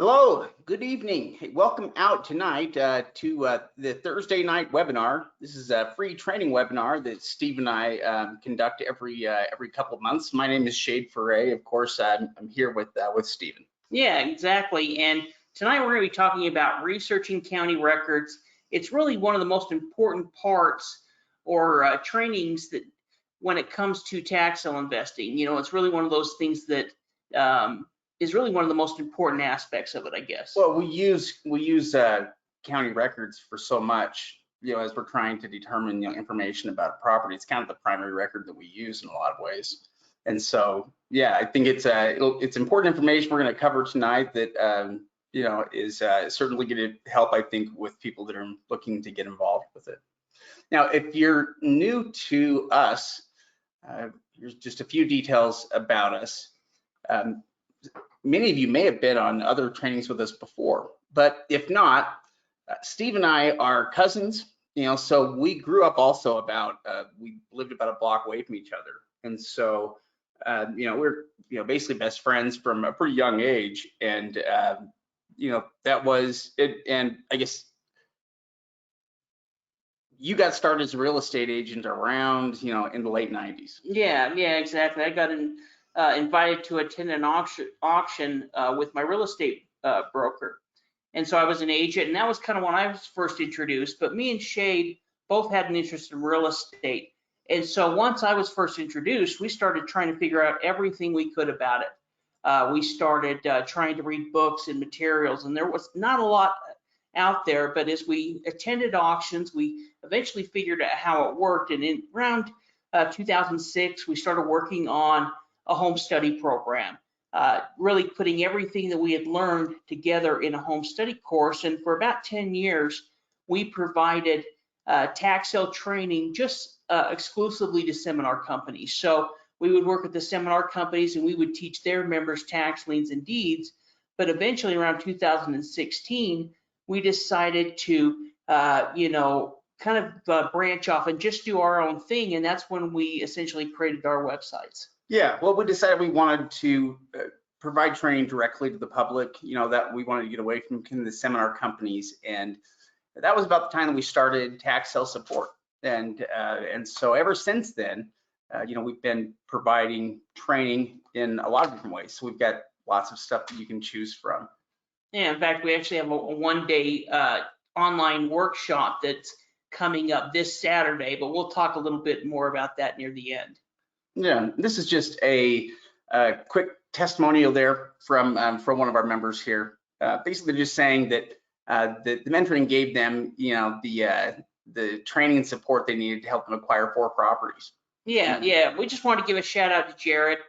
Hello, good evening. Hey, welcome out tonight to the Thursday night webinar. This is a free training webinar that Steve and I conduct every couple of months. My name is Ferre. Of course, I'm here with Stephen. Yeah, exactly. And tonight we're going to be talking about researching county records. It's really one of the most important parts or trainings that when it comes to tax sale investing. You know, it's really one of those things that is really one of the most important aspects of it, I guess. Well, we use county records for so much, you know, as we're trying to determine information about a property. It's kind of the primary record that we use in a lot of ways. And so, yeah, I think it's important information we're going to cover tonight that you know is certainly going to help, I think, with people that are looking to get involved with it. Now, if you're new to us, here's just a few details about us. Many of you may have been on other trainings with us before, but if not, Steve and I are cousins. You know, so we grew up also we lived about a block away from each other, and so. You know, we're basically best friends from a pretty young age, and you know, that was it. And I guess you got started as a real estate agent around in the late 90s. Yeah, exactly. I got invited to attend an auction with my real estate broker, and so I was an agent, and that was kind of when I was first introduced. But me and Shade both had an interest in real estate. And so once I was first introduced, we started trying to figure out everything we could about it. We started trying to read books and materials, and there was not a lot out there. But as we attended auctions, we eventually figured out how it worked. And in around 2006, we started working on a home study program, really putting everything that we had learned together in a home study course. And for about 10 years, we provided tax sale training just exclusively to seminar companies. So we would work with the seminar companies and we would teach their members tax liens and deeds. But eventually around 2016, we decided to, kind of branch off and just do our own thing. And that's when we essentially created our websites. Yeah, well, we decided we wanted to provide training directly to the public, that we wanted to get away from kind of the seminar companies. And that was about the time that we started tax sale support. And so ever since then, we've been providing training in a lot of different ways. So we've got lots of stuff that you can choose from. Yeah, in fact, we actually have a one-day online workshop that's coming up this Saturday, but we'll talk a little bit more about that near the end. Yeah, this is just a quick testimonial there from one of our members here. Basically just saying that the mentoring gave them, the training and support they needed to help them acquire 4 properties. Yeah. We just wanted to give a shout out to Jared.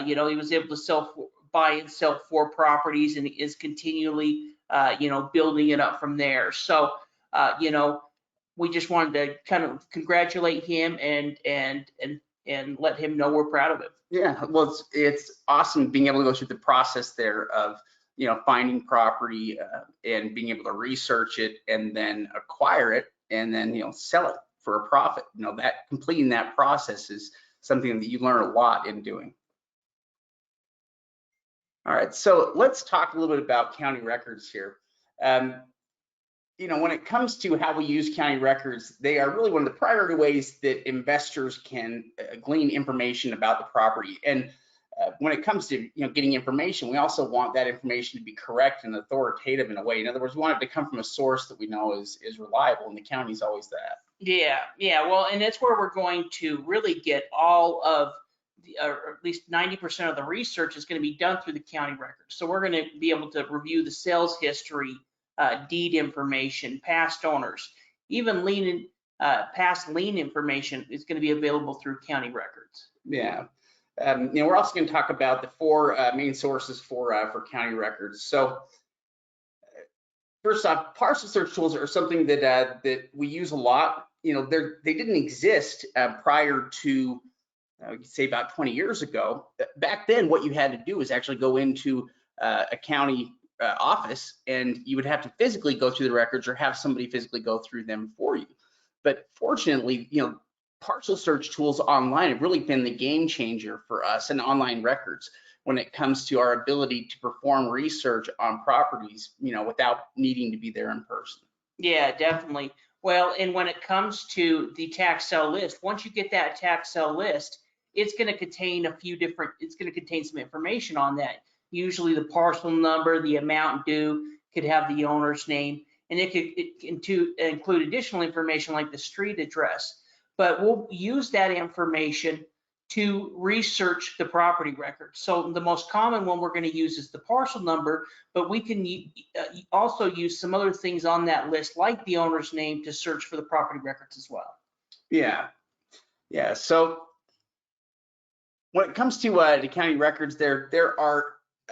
He was able to buy and sell 4 properties and is continually, building it up from there. So, we just wanted to kind of congratulate him and let him know we're proud of him. Yeah, well, it's awesome being able to go through the process there of, finding property and being able to research it and then acquire it and then, sell it for a profit. That completing that process is something that you learn a lot in doing. All right, so let's talk a little bit about county records here. When it comes to how we use county records, they are really one of the primary ways that investors can glean information about the property. And when it comes to getting information, we also want that information to be correct and authoritative in a way. In other words, we want it to come from a source that we know is reliable, and the county is always that. Yeah. Well, and that's where we're going to really get all of or at least 90% of the research is going to be done through the county records. So we're going to be able to review the sales history, deed information, past owners, even past lien information is going to be available through county records. Yeah. We're also going to talk about the 4 main sources for county records. So first off, parcel search tools are something that we use a lot. They didn't exist prior to say about 20 years ago. Back then, what you had to do is actually go into a county office, and you would have to physically go through the records or have somebody physically go through them for you. But fortunately, parcel search tools online have really been the game changer for us and online records. when it comes to our ability to perform research on properties, without needing to be there in person. Yeah, definitely. Well, and when it comes to the tax sale list, once you get that tax sale list, it's going to contain it's going to contain some information on that. Usually the parcel number, the amount due, could have the owner's name, and it can include additional information like the street address. But we'll use that information to research the property record. So the most common one we're going to use is the parcel number, but we can also use some other things on that list, like the owner's name, to search for the property records as well. Yeah. So when it comes to the county records, there are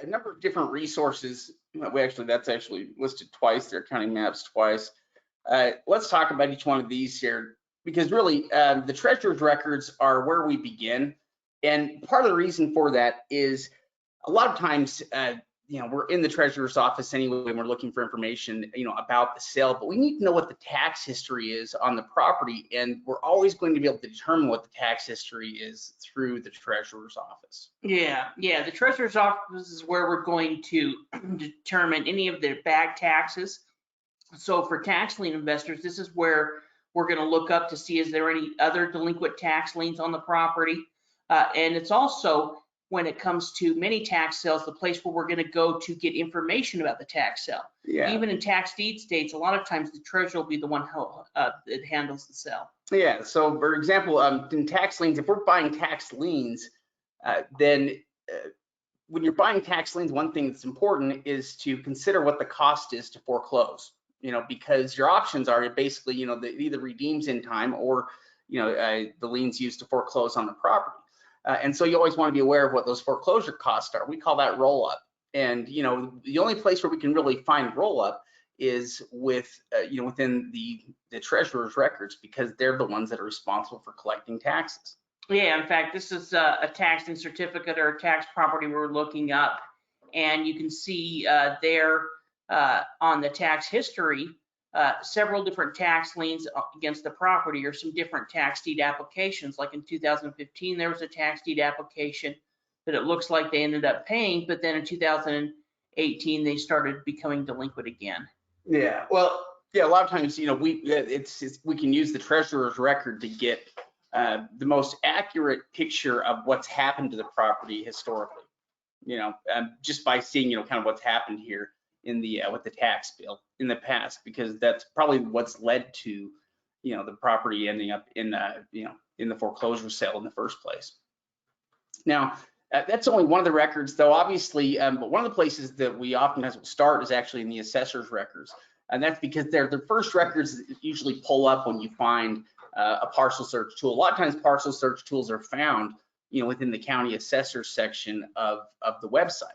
a number of different resources. That's actually listed twice there, county maps twice. Let's talk about each one of these here, because really the treasurer's records are where we begin. And part of the reason for that is a lot of times, we're in the treasurer's office anyway, when we're looking for information, about the sale, but we need to know what the tax history is on the property. And we're always going to be able to determine what the tax history is through the treasurer's office. Yeah, the treasurer's office is where we're going to determine any of the back taxes. So for tax lien investors, this is where we're going to look up to see, is there any other delinquent tax liens on the property? And it's also, when it comes to many tax sales, the place where we're going to go to get information about the tax sale. Yeah. Even in tax deed states, a lot of times the treasurer will be the one that handles the sale. Yeah. So for example, in tax liens, if we're buying tax liens, then when you're buying tax liens, one thing that's important is to consider what the cost is to foreclose. Because your options are basically, that either redeems in time, or the liens used to foreclose on the property. And so you always want to be aware of what those foreclosure costs are. We call that roll up. And the only place where we can really find roll up is within the treasurer's records, because they're the ones that are responsible for collecting taxes. Yeah, in fact, this is a taxing certificate or a tax property we're looking up, and you can see there on the tax history several different tax liens against the property, or some different tax deed applications. Like in 2015, there was a tax deed application that it looks like they ended up paying, but then in 2018, they started becoming delinquent again. Yeah, well, a lot of times, we can use the treasurer's record to get the most accurate picture of what's happened to the property historically, just by seeing, kind of what's happened here in the with the tax bill in the past, because that's probably what's led to the property ending up in in the foreclosure sale in the first place. Now that's only one of the records, though, obviously, but one of the places that we oftentimes will start is actually in the assessor's records, and that's because they're the first records that usually pull up when you find a parcel search tool. A lot of times parcel search tools are found within the county assessor section of the website.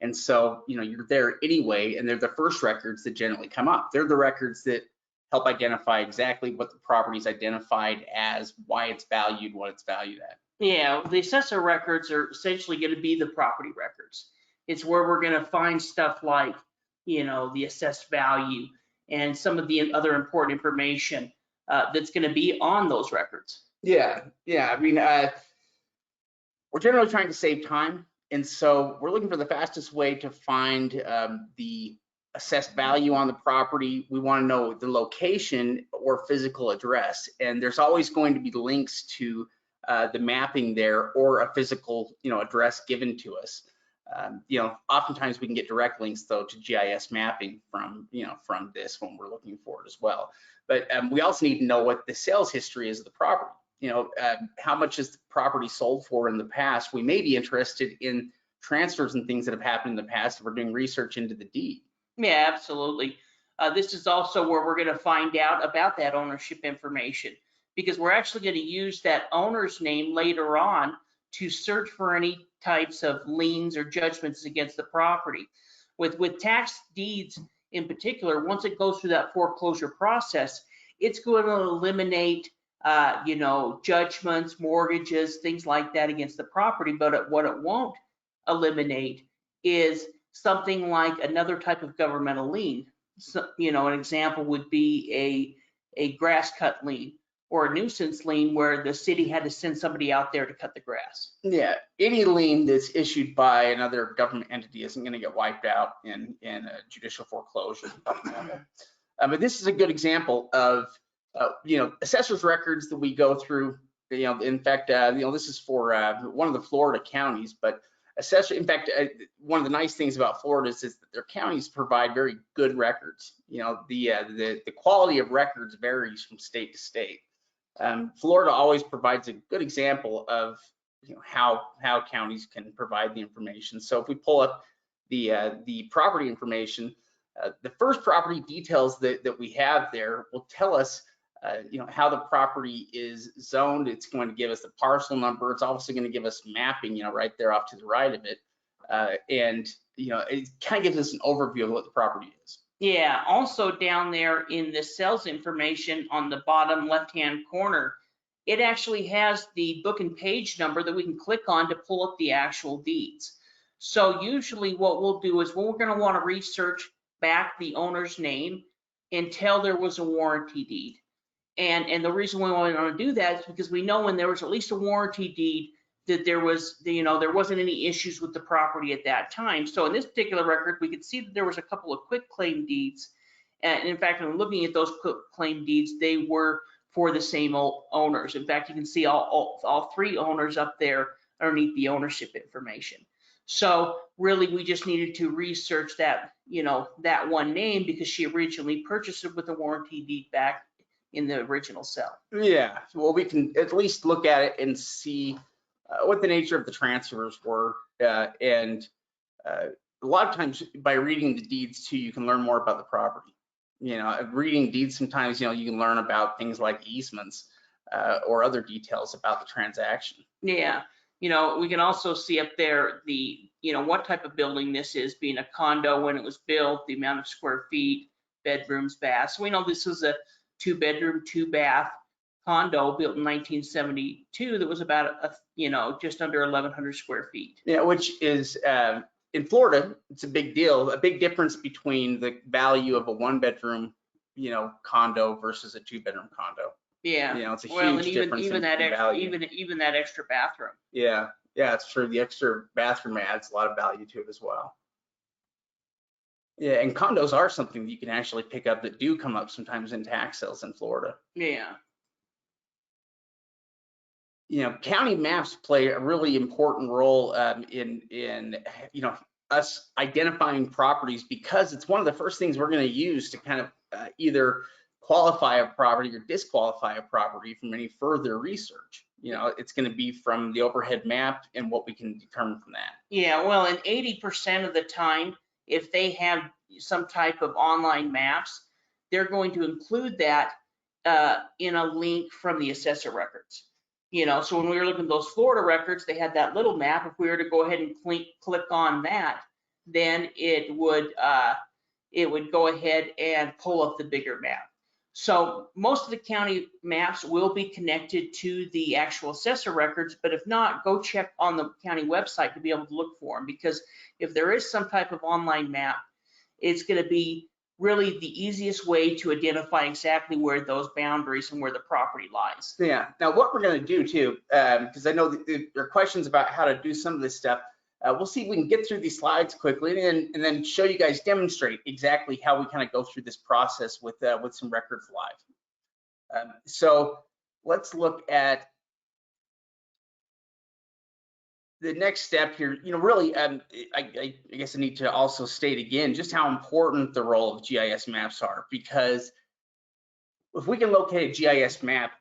And so, you're there anyway, and they're the first records that generally come up. They're the records that help identify exactly what the property is identified as, why it's valued, what it's valued at. Yeah, the assessor records are essentially going to be the property records. It's where we're going to find stuff like, the assessed value and some of the other important information that's going to be on those records. Yeah. I mean, we're generally trying to save time. And so we're looking for the fastest way to find the assessed value on the property. We want to know the location or physical address. And there's always going to be links to the mapping there, or a physical address given to us. Oftentimes we can get direct links, though, to GIS mapping from from this when we're looking for it as well. But we also need to know what the sales history is of the property. How much is the property sold for in the past? We may be interested in transfers and things that have happened in the past if we're doing research into the deed. Yeah, absolutely. This is also where we're going to find out about that ownership information, because we're actually going to use that owner's name later on to search for any types of liens or judgments against the property. With tax deeds in particular, once it goes through that foreclosure process, it's going to eliminate judgments, mortgages, things like that against the property. But what it won't eliminate is something like another type of governmental lien. So, an example would be a grass cut lien, or a nuisance lien where the city had to send somebody out there to cut the grass. Yeah, any lien that's issued by another government entity isn't going to get wiped out in a judicial foreclosure. But this is a good example of, assessor's records that we go through. In fact, this is for one of the Florida counties, but in fact, one of the nice things about Florida is that their counties provide very good records. The quality of records varies from state to state. Florida always provides a good example of how counties can provide the information. So if we pull up the property information, the first property details that we have there will tell us how the property is zoned. It's going to give us the parcel number. It's also going to give us mapping, right there off to the right of it. And it kind of gives us an overview of what the property is. Yeah, also down there in the sales information on the bottom left-hand corner, it actually has the book and page number that we can click on to pull up the actual deeds. So usually what we'll do is we're going to want to research back the owner's name until there was a warranty deed. And the reason we want to do that is because we know when there was at least a warranty deed that there wasn't any issues with the property at that time. So in this particular record, we could see that there was a couple of quick claim deeds. And in fact, when looking at those quick claim deeds, they were for the same owners. In fact, you can see all three owners up there underneath the ownership information. So really, we just needed to research that, that one name because she originally purchased it with a warranty deed back in the original sale. Yeah, well, we can at least look at it and see what the nature of the transfers were. And a lot of times by reading the deeds too, you can learn more about the property. Reading deeds, sometimes, you can learn about things like easements or other details about the transaction. Yeah, we can also see up there what type of building this is, being a condo when it was built, the amount of square feet, bedrooms, baths. So we know this was a 2-bedroom, 2-bath condo built in 1972 that was about just under 1,100 square feet. Yeah, which is in Florida, it's a big deal. A big difference between the value of a 1-bedroom, condo versus a 2-bedroom condo. Yeah, it's a huge difference even that in value. even that extra bathroom. Yeah, it's true. The extra bathroom adds a lot of value to it as well. Yeah, and condos are something that you can actually pick up that do come up sometimes in tax sales in Florida. Yeah. County maps play a really important role in us identifying properties, because it's one of the first things we're going to use to kind of either qualify a property or disqualify a property from any further research. It's going to be from the overhead map and what we can determine from that. Yeah, well, and 80% of the time, if they have some type of online maps, they're going to include that in a link from the Assessor Records. So when we were looking at those Florida records, they had that little map. If we were to go ahead and click on that, then it would go ahead and pull up the bigger map. So most of the county maps will be connected to the actual Assessor Records, but if not, go check on the county website to be able to look for them, because if there is some type of online map, it's going to be really the easiest way to identify exactly where those boundaries and where the property lies. Yeah. Now, what we're going to do too, because I know there are questions about how to do some of this stuff. We'll see if we can get through these slides quickly and then show you guys, demonstrate exactly how we kind of go through this process with some records live. So let's look at the next step here. Really, I guess I need to also state again just how important the role of GIS maps are, because if we can locate a GIS map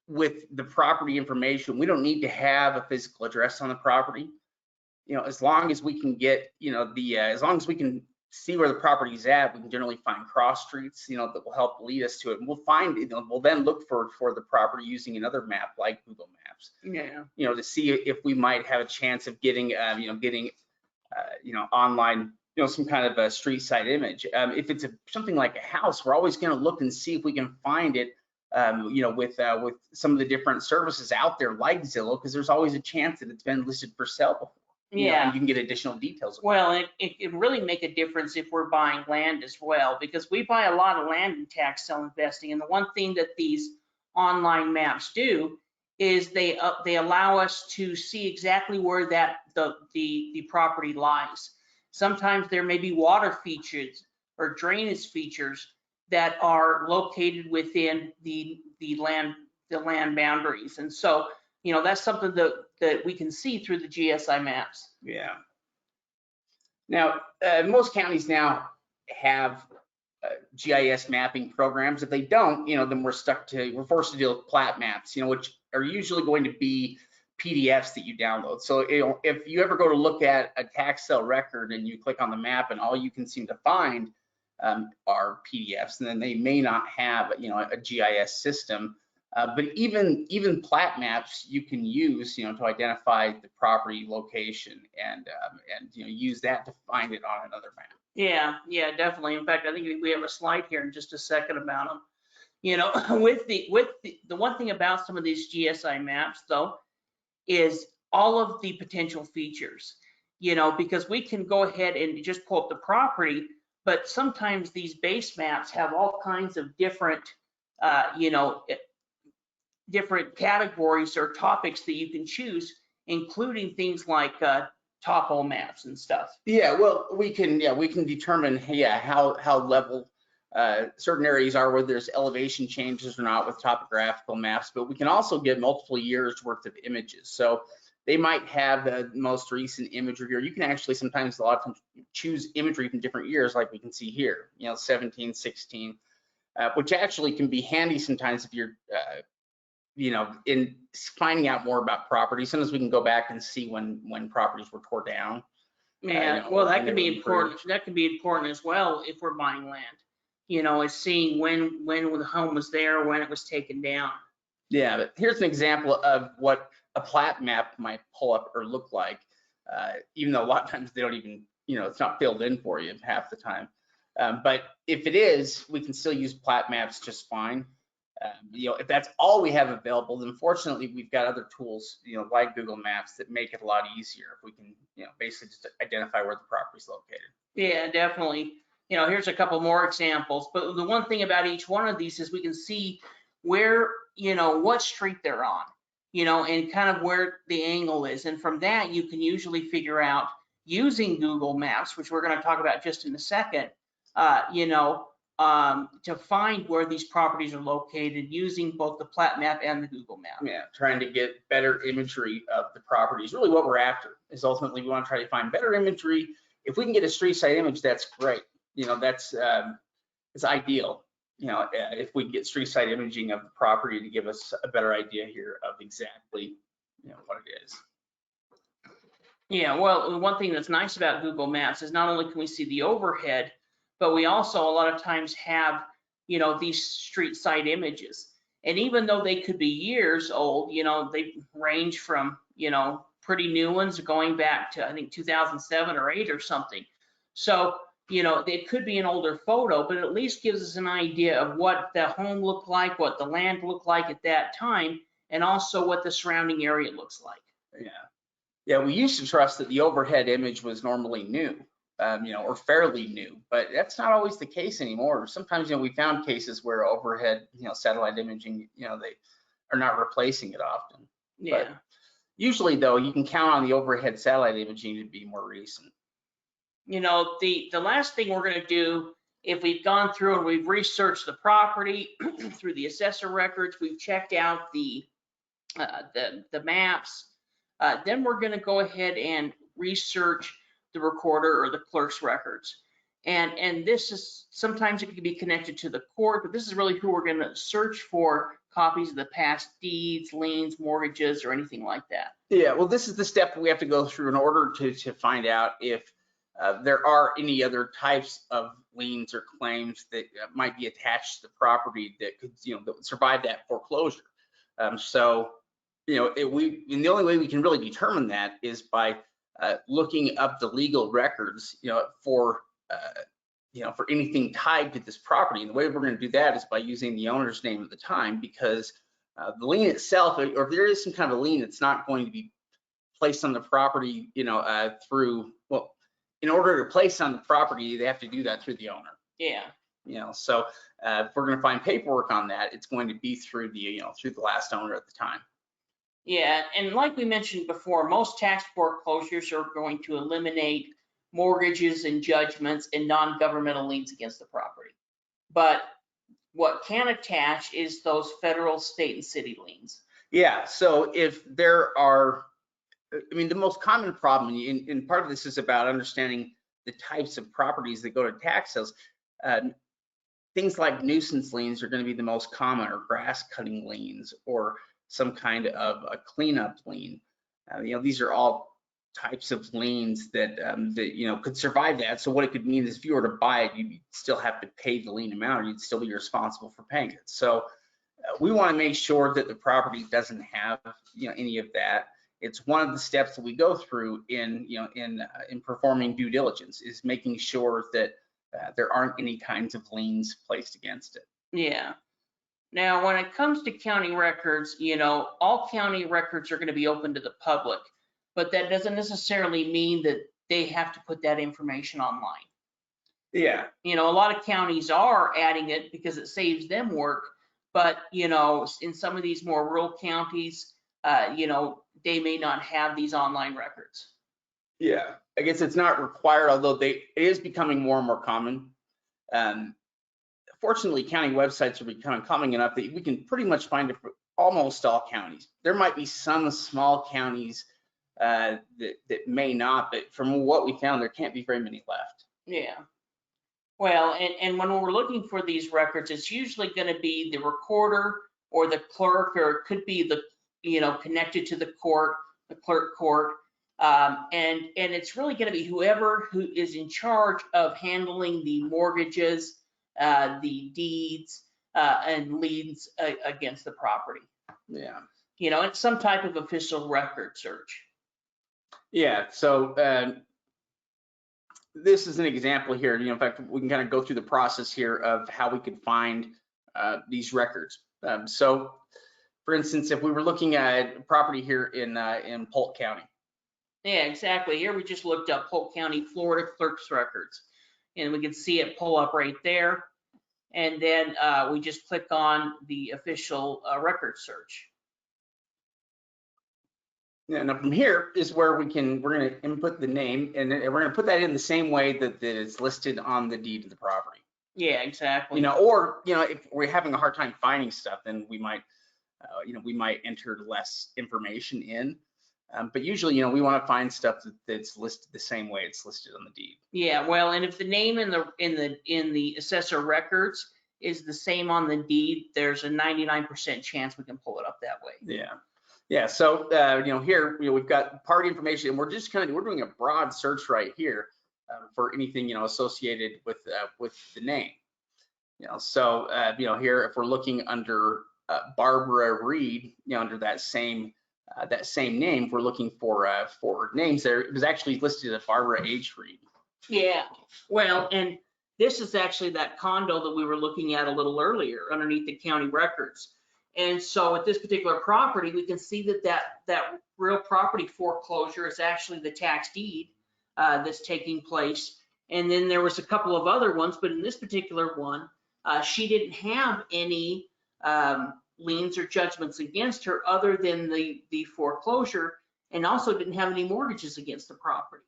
with the property information, we don't need to have a physical address on the property. As long as we can get, as long as we can see where the property's at, we can generally find cross streets, that will help lead us to it. And we'll find, we'll then look for the property using another map like Google Maps. Yeah. To see if we might have a chance of getting, online, some kind of a street side image. If it's something like a house, we're always going to look and see if we can find it, with some of the different services out there like Zillow, because there's always a chance that it's been listed for sale before. Yeah, and you can get additional details. Well, it can really make a difference if we're buying land as well, because we buy a lot of land in tax sale investing. And the one thing that these online maps do is they allow us to see exactly where the property lies. Sometimes there may be water features or drainage features that are located within the land boundaries. And so, that's something that we can see through the GSI maps. Yeah. Now, most counties now have GIS mapping programs. If they don't, then we're forced to deal with plat maps, which are usually going to be PDFs that you download. So if you ever go to look at a tax sale record and you click on the map and all you can seem to find are PDFs, and then they may not have a GIS system. But even plat maps you can use to identify the property location and use that to find it on another map. Yeah, definitely. In fact, I think we have a slide here in just a second about them. With the one thing about some of these GSI maps though is all of the potential features. Because we can go ahead and just pull up the property, but sometimes these base maps have all kinds of different different categories or topics that you can choose, including things like topo maps and stuff. Yeah, well, we can determine how level certain areas are, whether there's elevation changes or not with topographical maps, but we can also get multiple years worth of images. So they might have the most recent imagery, or you can actually sometimes a lot of times choose imagery from different years, like we can see here, 17, 16, which actually can be handy sometimes if you're in finding out more about property. Sometimes we can go back and see when properties were tore down. Yeah, well, that can be important. That can be important as well if we're buying land. Is seeing when the home was there, when it was taken down. Yeah, but here's an example of what a plat map might pull up or look like, even though a lot of times they don't even, it's not filled in for you half the time. But if it is, we can still use plat maps just fine. If that's all we have available, then fortunately we've got other tools, like Google Maps that make it a lot easier if we can, basically just identify where the property's located. Yeah, definitely. Here's a couple more examples, but the one thing about each one of these is we can see where, what street they're on, and kind of where the angle is. And from that, you can usually figure out using Google Maps, which we're going to talk about just in a second, to find where these properties are located using both the Plat Map and the Google Map. Yeah, trying to get better imagery of the property is really what we're after. Is ultimately we want to try to find better imagery. If we can get a street side image, that's great. That's it's ideal. If we can get street side imaging of the property to give us a better idea here of exactly what it is. Yeah, well, one thing that's nice about Google Maps is not only can we see the overhead, but we also a lot of times have, these street side images. And even though they could be years old, they range from, pretty new ones going back to, I think, 2007 or 8 or something. So, it could be an older photo, but it at least gives us an idea of what the home looked like, what the land looked like at that time, and also what the surrounding area looks like. Yeah, we used to trust that the overhead image was normally new. Or fairly new, but that's not always the case anymore. Sometimes, we found cases where overhead, satellite imaging, they are not replacing it often. Yeah. But usually, though, you can count on the overhead satellite imaging to be more recent. The last thing we're going to do, if we've gone through and we've researched the property through the assessor records, we've checked out the maps, then we're going to go ahead and research the recorder or the clerk's records. And this is, sometimes it can be connected to the court, but this is really who we're going to search for copies of the past deeds, liens, mortgages, or anything like that. Yeah, well, this is the step we have to go through in order to find out if there are any other types of liens or claims that might be attached to the property that could, that would survive that foreclosure. And the only way we can really determine that is by looking up the legal records, for anything tied to this property. And the way we're going to do that is by using the owner's name at the time, because the lien itself, or if there is some kind of a lien, it's not going to be placed on the property, in order to place on the property, they have to do that through the owner. Yeah. So if we're going to find paperwork on that, it's going to be through the, through the last owner at the time. Yeah, and like we mentioned before, most tax foreclosures are going to eliminate mortgages and judgments and non-governmental liens against the property. But what can attach is those federal, state, and city liens. Yeah, so if there are, the most common problem, and part of this is about understanding the types of properties that go to tax sales. Things like nuisance liens are going to be the most common, or grass cutting liens, or some kind of a cleanup lien. These are all types of liens that could survive that. So what it could mean is if you were to buy it, you'd still have to pay the lien amount, or you'd still be responsible for paying it. So we want to make sure that the property doesn't have any of that. It's one of the steps that we go through in performing due diligence, is making sure that there aren't any kinds of liens placed against it. Yeah. Now, when it comes to county records, all county records are going to be open to the public, but that doesn't necessarily mean that they have to put that information online. Yeah. A lot of counties are adding it because it saves them work, but, in some of these more rural counties, they may not have these online records. Yeah, I guess it's not required, although it is becoming more and more common. Fortunately, county websites are becoming common enough that we can pretty much find it for almost all counties. There might be some small counties that may not, but from what we found, there can't be very many left. Yeah. Well, and when we're looking for these records, it's usually going to be the recorder or the clerk, or it could be the, connected to the court, the clerk court. And it's really going to be whoever who is in charge of handling the mortgages, the deeds, and liens against the property. Yeah. It's some type of official record search. Yeah. So this is an example here. In fact, we can kind of go through the process here of how we could find these records. So, for instance, if we were looking at property here in Polk County. Yeah, exactly. Here we just looked up Polk County, Florida clerk's records, and we can see it pull up right there. And then we just click on the official record search. Yeah, now from here is where we're going to input the name, and we're going to put that in the same way that it's listed on the deed of the property. Yeah, exactly. Or if we're having a hard time finding stuff, then we might enter less information in. But usually, we want to find stuff that's listed the same way it's listed on the deed. Yeah, well, and if the name in the assessor records is the same on the deed, there's a 99% chance we can pull it up that way. Yeah. Yeah, so here we've got party information, and we're doing a broad search right here for anything associated with the name. So here if we're looking under Barbara Reed, under that same name, we're looking for names there. It was actually listed as Barbara H. Reed. Yeah. Well, and this is actually that condo that we were looking at a little earlier underneath the county records. And so with this particular property, we can see that real property foreclosure is actually the tax deed that's taking place. And then there was a couple of other ones, but in this particular one, she didn't have any liens or judgments against her other than the foreclosure, and also didn't have any mortgages against the property.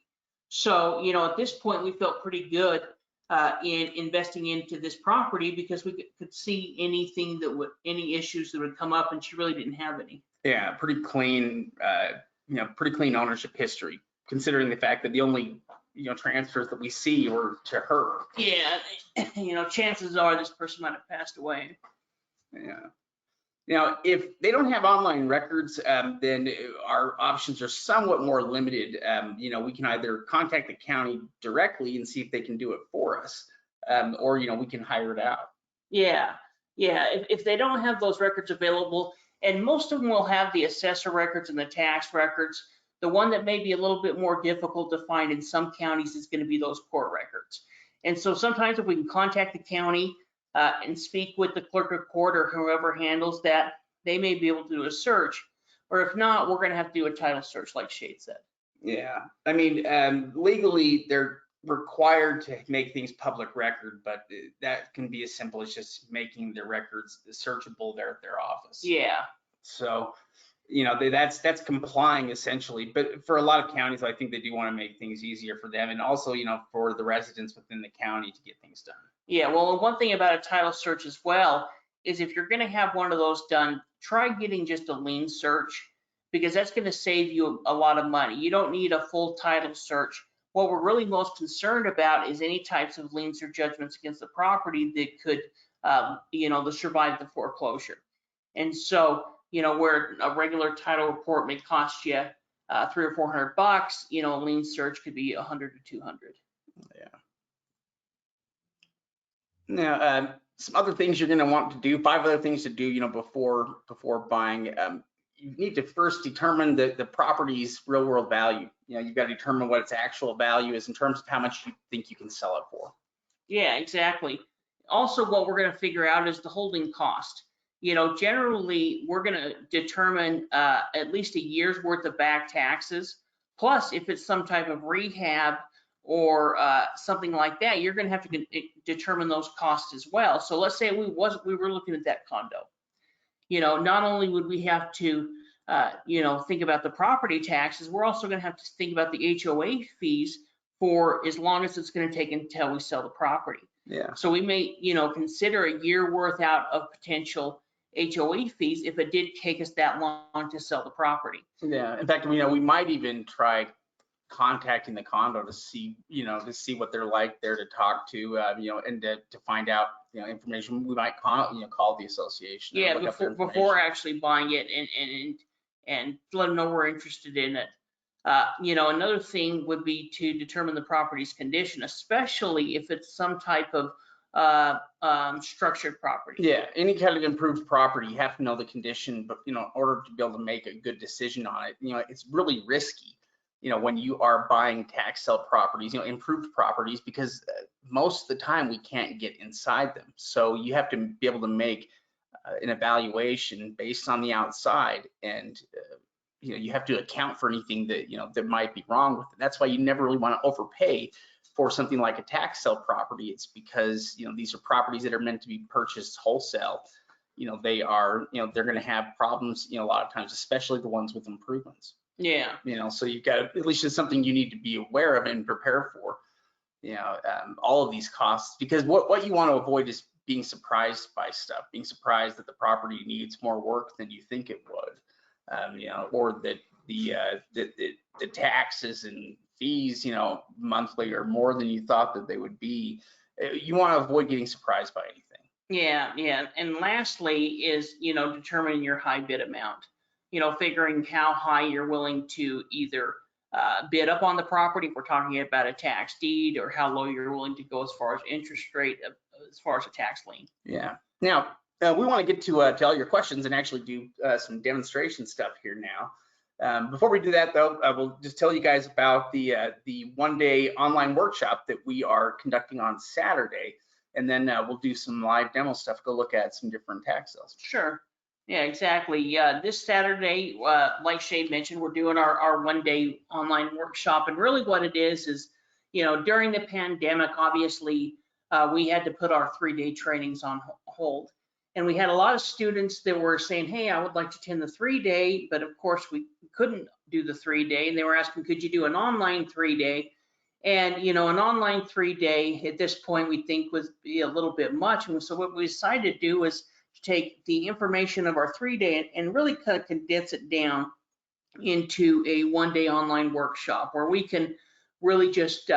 So, at this point, we felt pretty good in investing into this property because we could see any issues that would come up, and she really didn't have any. Yeah, pretty clean ownership history, considering the fact that the only transfers that we see were to her. Yeah, chances are this person might have passed away. Yeah. Now, if they don't have online records, then our options are somewhat more limited. We can either contact the county directly and see if they can do it for us, or we can hire it out. Yeah. If they don't have those records available, and most of them will have the assessor records and the tax records, the one that may be a little bit more difficult to find in some counties is going to be those court records. And so sometimes if we can contact the county and speak with the clerk of court or whoever handles that, they may be able to do a search. Or if not, we're going to have to do a title search like Shade said. Yeah, legally required to make things public record, but that can be as simple as just making the records searchable there at their office. Yeah. So, that's complying essentially. But for a lot of counties, I think they do want to make things easier for them, and also, for the residents within the county to get things done. Yeah, well, one thing about a title search as well is if you're going to have one of those done, try getting just a lien search, because that's going to save you a lot of money. You don't need a full title search. What we're really most concerned about is any types of liens or judgments against the property that could, to survive the foreclosure. And so, where a regular title report may cost you $300 or $400, a lien search could be $100 to $200. Yeah. Now, some other things you're going to want to do, 5 other things to do, before buying. You need to first determine the property's real world value. You've got to determine what its actual value is in terms of how much you think you can sell it for. Yeah, exactly. Also, what we're going to figure out is the holding cost. Generally, we're going to determine at least a year's worth of back taxes. Plus, if it's some type of rehab or something like that, you're going to have to determine those costs as well. So let's say we were looking at that condo. Not only would we have to, think about the property taxes, we're also going to have to think about the HOA fees for as long as it's going to take until we sell the property. Yeah. So we may, consider a year worth out of potential HOA fees if it did take us that long to sell the property. Yeah. In fact, we might even try contacting the condo to see what they're like there to talk to, and to find out, information. We might call the association. Yeah, before actually buying it and let them know we're interested in it. Another thing would be to determine the property's condition, especially if it's some type of structured property. Yeah, any kind of improved property, you have to know the condition, but in order to be able to make a good decision on it, it's really risky. When you are buying tax sale properties, improved properties, because most of the time we can't get inside them. So you have to be able to make an evaluation based on the outside, and you have to account for anything that that might be wrong with it. That's why you never really want to overpay for something like a tax sale property. It's because these are properties that are meant to be purchased wholesale. They are they're going to have problems a lot of times, especially the ones with improvements. Yeah. So you've got at least it's something you need to be aware of and prepare for. All of these costs, because what you want to avoid is being surprised by stuff, being surprised that the property needs more work than you think it would, or that the taxes and fees, monthly are more than you thought that they would be. You want to avoid getting surprised by anything. Yeah. And lastly is, determining your high bid amount. Figuring how high you're willing to either bid up on the property if we're talking about a tax deed, or how low you're willing to go as far as interest rate, as far as a tax lien. Yeah. Now, we want to get to all your questions and actually do some demonstration stuff here now. Before we do that, though, I will just tell you guys about the one-day online workshop that we are conducting on Saturday, and then we'll do some live demo stuff, go look at some different tax sales. Sure. Yeah, exactly. This Saturday, like Shay mentioned, we're doing our one-day online workshop, and really what it is, during the pandemic, obviously, we had to put our 3-day trainings on hold. And we had a lot of students that were saying, hey, I would like to attend the 3-day, but of course we couldn't do the 3-day. And they were asking, could you do an online 3-day? And, an online 3-day at this point we think would be a little bit much. And so what we decided to do was to take the information of our 3-day and really kind of condense it down into a one-day online workshop where we can really just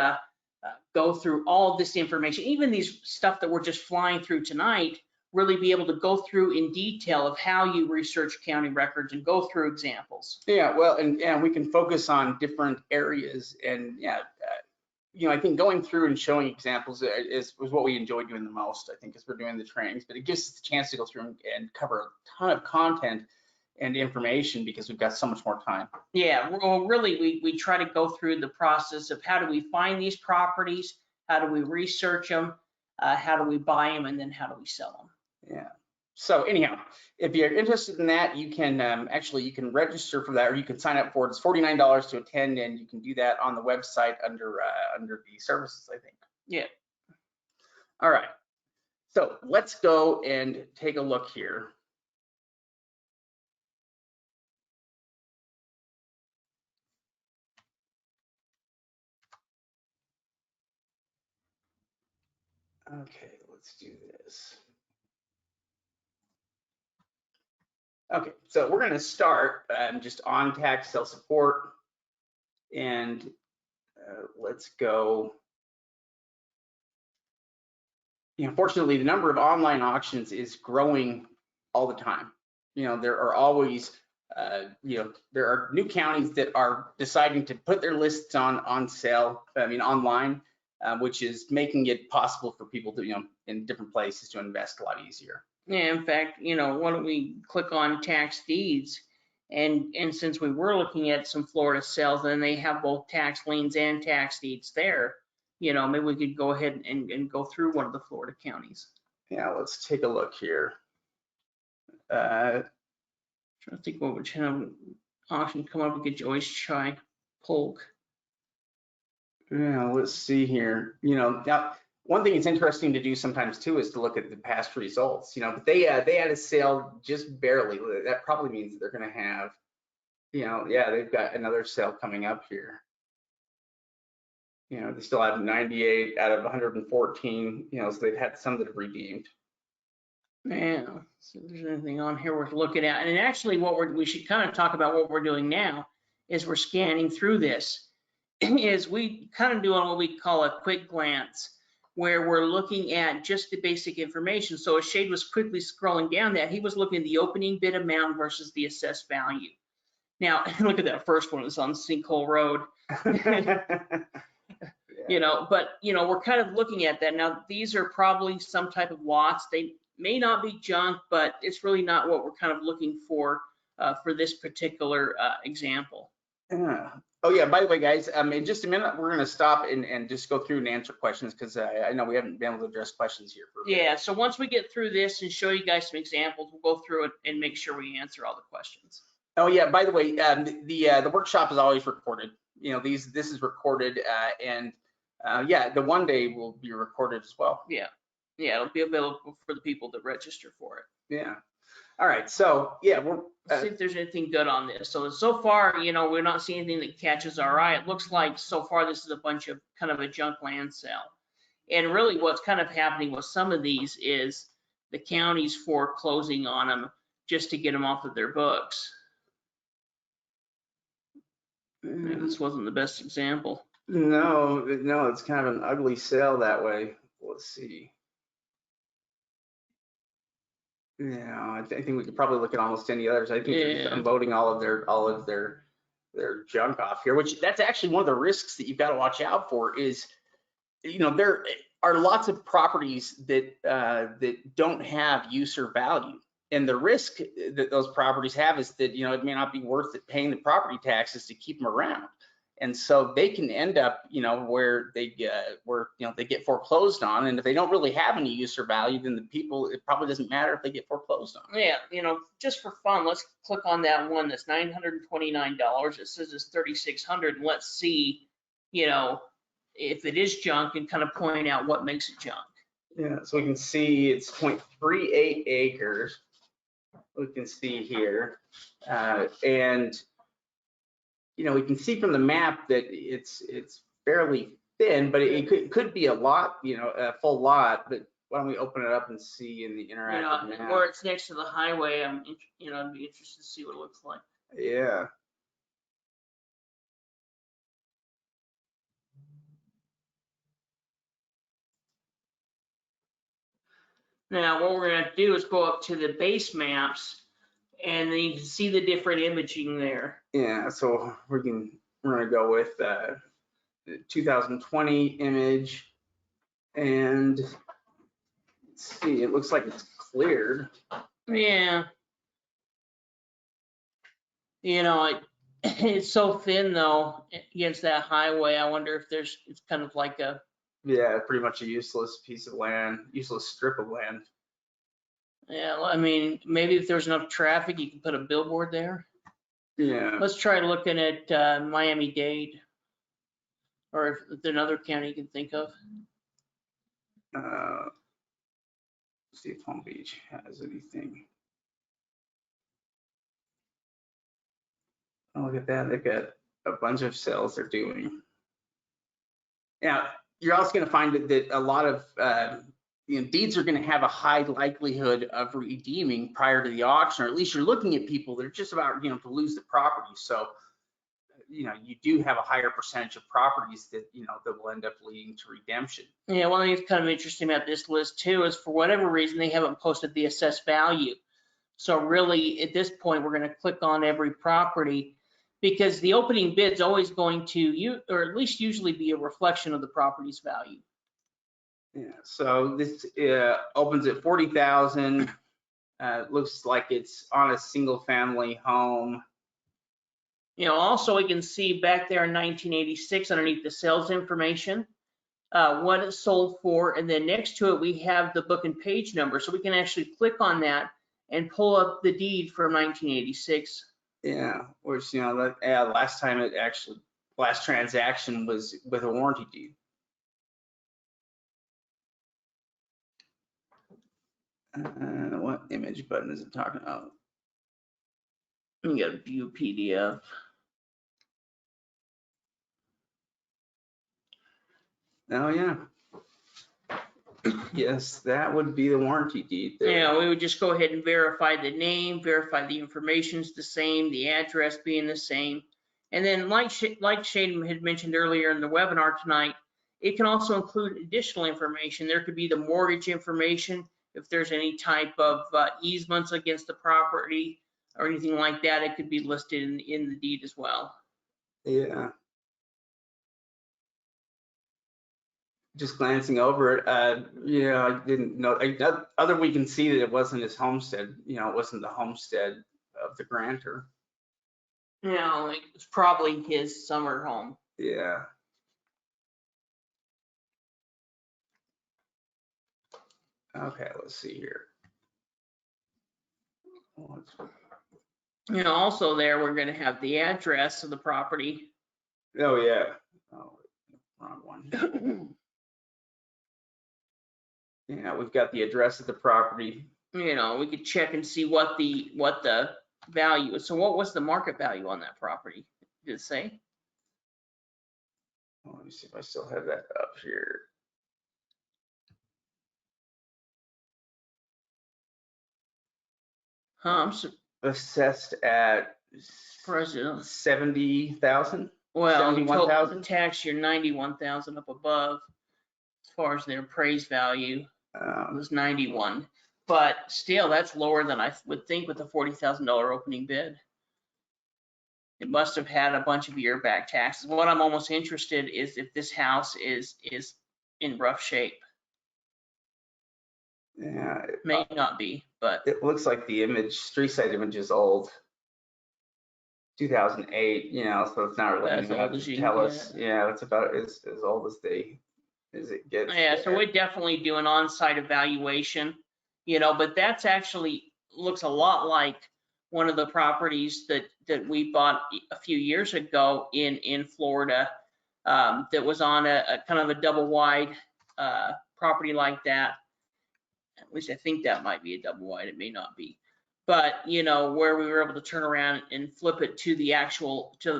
go through all this information, even these stuff that we're just flying through tonight, really be able to go through in detail of how you research county records and go through examples. Yeah, well, and we can focus on different areas, and I think going through and showing examples was what we enjoy doing the most, I think, as we're doing the trainings. But it gives us a chance to go through and cover a ton of content and information because we've got so much more time. Yeah, well, really, we try to go through the process of how do we find these properties, how do we research them, how do we buy them, and then how do we sell them. Yeah. So anyhow, if you're interested in that, you can actually you can register for that, or you can sign up for it. It's $49 to attend, and you can do that on the website under the services, I think. Yeah. All right. So let's go and take a look here. Okay, let's do this. Okay, so we're going to start just on tax sale support, and let's go. Fortunately, the number of online auctions is growing all the time. There are always, there are new counties that are deciding to put their lists on sale, online, which is making it possible for people to, in different places to invest a lot easier. Yeah, in fact, why don't we click on tax deeds? And since we were looking at some Florida sales, then they have both tax liens and tax deeds there. Maybe we could go ahead and go through one of the Florida counties. Yeah, let's take a look here. Trying to think what would kind of auction come up. We could always try Polk. Yeah, let's see here. Now one thing that's interesting to do sometimes too is to look at the past results. But they had a sale just barely. That probably means that they're going to have, yeah, they've got another sale coming up here. They still have 98 out of 114. So they've had some that have redeemed. Yeah, so if there's anything on here worth looking at. And actually we should kind of talk about what we're doing now is we're scanning through this. Is we kind of doing what we call a quick glance, where we're looking at just the basic information. So as Shade was quickly scrolling down that, he was looking at the opening bid amount versus the assessed value. Now, look at that first one, it's on Sinkhole Road. But we're kind of looking at that. Now, these are probably some type of lots. They may not be junk, but it's really not what we're kind of looking for this particular example. Yeah. Oh yeah, by the way, guys, in just a minute, we're going to stop and just go through and answer questions, because I know we haven't been able to address questions here. Yeah, so once we get through this and show you guys some examples, we'll go through it and make sure we answer all the questions. Oh yeah, by the way, the workshop is always recorded. This is recorded, and yeah, the one day will be recorded as well. Yeah, it'll be available for the people that register for it. Yeah. All right, so yeah, Let's see if there's anything good on this. So far, we're not seeing anything that catches our eye. It looks like so far this is a bunch of kind of a junk land sale. And really what's kind of happening with some of these is the counties foreclosing on them just to get them off of their books. Maybe this wasn't the best example. No, it's kind of an ugly sale that way. Let's see. Yeah, I think we could probably look at almost any others. I think they're just unloading all of their junk off here, which that's actually one of the risks that you've got to watch out for. Is there are lots of properties that don't have use or value, and the risk that those properties have is that it may not be worth it paying the property taxes to keep them around. And so they can end up, where they get foreclosed on, and if they don't really have any use or value, then it probably doesn't matter if they get foreclosed on. Yeah, just for fun, let's click on that one that's $929. It says it's $3,600, and let's see, if it is junk, and kind of point out what makes it junk. Yeah, so we can see it's 0.38 acres. We can see here, and we can see from the map that it's fairly thin, but it could be a lot, a full lot. But why don't we open it up and see in the interactive map? Where it's next to the highway, I'd be interested to see what it looks like. Yeah. Now, what we're gonna do is go up to the base maps, and then you can see the different imaging there. Yeah, so we're gonna go with the 2020 image, and let's see, it looks like it's cleared. Yeah. It's so thin though against that highway. I wonder if it's kind of like a. Yeah, pretty much a useless piece of land, useless strip of land. Yeah, well, I mean, maybe if there's enough traffic, you can put a billboard there. Yeah. Let's try looking at Miami-Dade, or if there's another county you can think of. See if Palm Beach has anything. Oh, look at that. They've got a bunch of sales they're doing. Now, you're also going to find that a lot of deeds are going to have a high likelihood of redeeming prior to the auction, or at least you're looking at people that are just about to lose the property. So you do have a higher percentage of properties that that will end up leading to redemption. Yeah, one thing that's kind of interesting about this list too is for whatever reason they haven't posted the assessed value. So really at this point we're going to click on every property, because the opening bid's always going to or at least usually be a reflection of the property's value. Yeah, so this opens at 40,000. Looks like it's on a single family home. Also we can see back there in 1986 underneath the sales information, what it sold for, and then next to it we have the book and page number, so we can actually click on that and pull up the deed from 1986. Yeah, which last transaction was with a warranty deed. What image button is it talking about? You got to view PDF. Oh yeah. Yes, that would be the warranty deed there. Yeah, we would just go ahead and verify the name, verify the information's the same, the address being the same. And then like Shane had mentioned earlier in the webinar tonight, it can also include additional information. There could be the mortgage information, if there's any type of easements against the property or anything like that, it could be listed in the deed as well. Yeah. Just glancing over it, I didn't know. Other we can see that it wasn't his homestead. It wasn't the homestead of the grantor. It's probably his summer home. Yeah. Okay, let's see here. Also there, we're going to have the address of the property. Oh, yeah. Oh, wrong one. Yeah, we've got the address of the property. We could check and see what the value is. So what was the market value on that property? Did it say? Let me see if I still have that up here. Assessed at 70,000. Well, 71,000. Tax year 91,000 up above. As far as their appraised value, it was 91. But still, that's lower than I would think with a $40,000 opening bid. It must have had a bunch of year back taxes. What I'm almost interested is if this house is in rough shape. Yeah, it may not be, but it looks like the street side image is old, 2008. So it's not really enough to tell us. Yeah, that's about as old as it gets. Yeah, so we definitely do an on-site evaluation, but that's actually looks a lot like one of the properties that we bought a few years ago in Florida, that was on a kind of a double wide property like that. At least I think that might be a double wide, it may not be. But, where we were able to turn around and flip it to the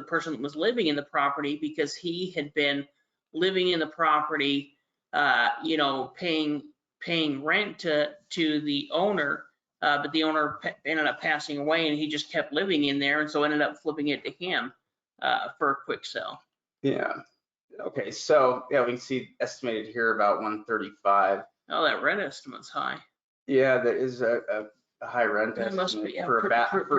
person that was living in the property, because he had been living in the property, paying rent to the owner, but the owner ended up passing away and he just kept living in there, and so ended up flipping it to him for a quick sell. Yeah. Okay, so yeah, we can see estimated here about 135. Oh, that rent estimate's high. Yeah, that is a high rent estimate. Must be, yeah, for a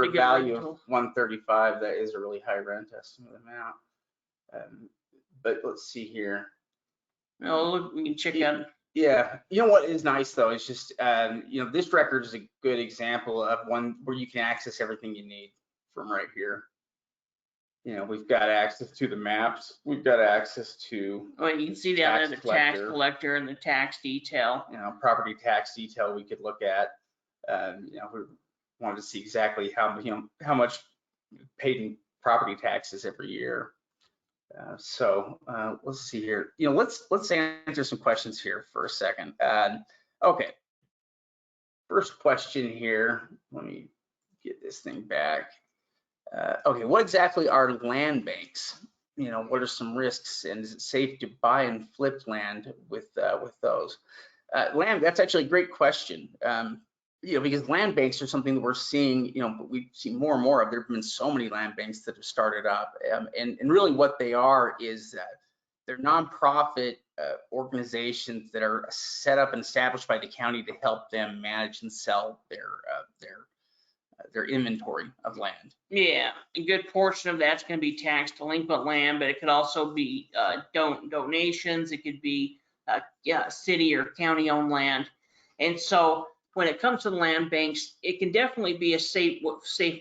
value rental. of 135. That is a really high rent estimate amount. But let's see here. Look, we can check out. Yeah, what is nice though is just this record is a good example of one where you can access everything you need from right here. We've got access to the maps. We've got access to. Well, you can see down there the tax collector and the tax detail. Property tax detail we could look at. We wanted to see exactly how much paid in property taxes every year. So let's see here. Let's answer some questions here for a second. Okay. First question here. Let me get this thing back. Okay, what exactly are land banks? What are some risks, and is it safe to buy and flip land with those? Land, that's actually a great question. Because land banks are something that we're seeing, we see more and more of. There have been so many land banks that have started up, and really what they are is they're nonprofit organizations that are set up and established by the county to help them manage and sell their inventory of land. Yeah, a good portion of that's going to be tax delinquent land, but it could also be donations. It could be city or county owned land. And so when it comes to the land banks, it can definitely be a safe